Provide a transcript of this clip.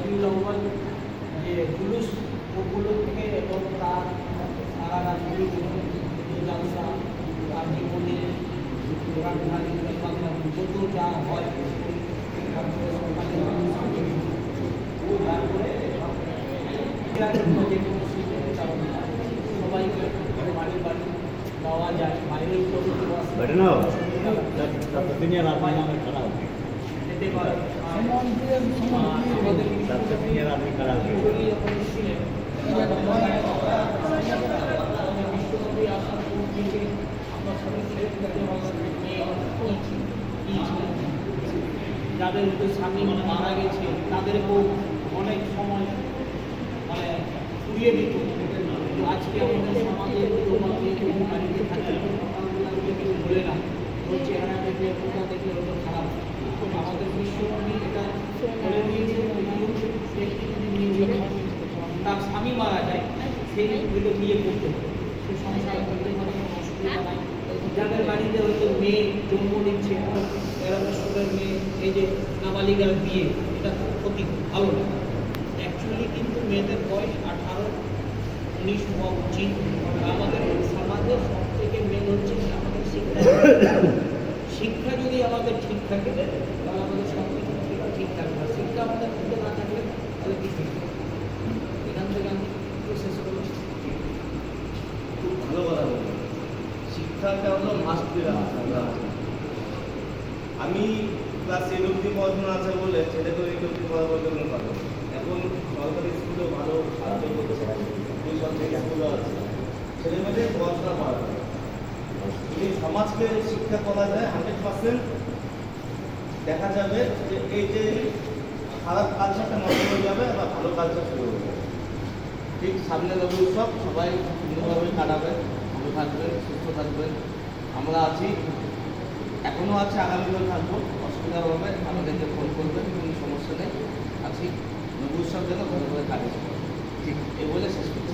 রবিউল আউয়াল যে জুলুস উপলক্ষে এবং তার সারা রাত জালসা তার জীবনে কোরআন হাদিস বাংলা যত যা হয় তারপরে যে কোনো স্বীকৃতি সবাইকে বাড়ি বাড়ি পাওয়া যায় বাইরের যাদের স্বামী মারা গেছে তাদেরকেও অনেক সময় মানে ফুরিয়ে দিত। আজকে আমাদের সমাজে বাড়িতে থাকে সকালবেলা কিছু বলে না, ওই চেহারা দেখলে কোথা দেখলে ওটা খারাপ। আমাদের বিশ্বকর্মী এটা বলে দিয়েছে তার স্বামী মারা যায় সেই ওইটা বিয়ে করতে হবে, সে সংসার করতে কোনো অসুবিধা নাই। যাদের বাড়িতে হয়তো মেয়ে জন্ম নিচ্ছে 13 বছরের মেয়ে, এই যে নাবালিকার বিয়ে, এটা ক্ষতি ভালো না। অ্যাকচুয়ালি কিন্তু মেয়েদের বয়স 18-19 হওয়া উচিত। আমাদের সমাজের সব থেকে মেন হচ্ছে আমাদের শিক্ষা। শিক্ষা যদি আমাদের ঠিক থাকে তাহলে আমাদের সব কিছু ঠিক থাকবে। শিক্ষা আমাদের মধ্যে না থাকলে তাহলে কি শিখবে? এখান থেকে আমি শেষ করবো। খুব ভালো কথা বলবো। শিক্ষাটা হলো মাস্ট বি। আমি ক্লাস 10 অবধি পড়াশোনা আছে বলে ছেলেকে 8 অবধি পড়া বলতে কোনো কথা নেই। এখন সরকারি স্কুলেও ভালো সাহায্য করছে, ওই সরকারি স্কুলও আছে, ছেলে মেয়েদের পড়াশোনা করা যায়। যদি সমাজকে শিক্ষা করা যায় 100% দেখা যাবে যে এই যে খারাপ কালচারটা নষ্ট হয়ে যাবে বা ভালো কালচার শুরু হয়ে যাবে। ঠিক সামনে রবি উৎসব সবাই সুন্দরভাবে কাটাবে, ভালো থাকবেন, সুস্থ থাকবেন। আমরা আছি, এখনও আছে, আগামীকাল থাকবো। অসুবিধা হবে আমাদেরকে ফোন করবেন, কোনো সমস্যা নেই, আছি। রবি উৎসব যেন ভালোভাবে কাটে। ঠিক এই বলে শেষ করি।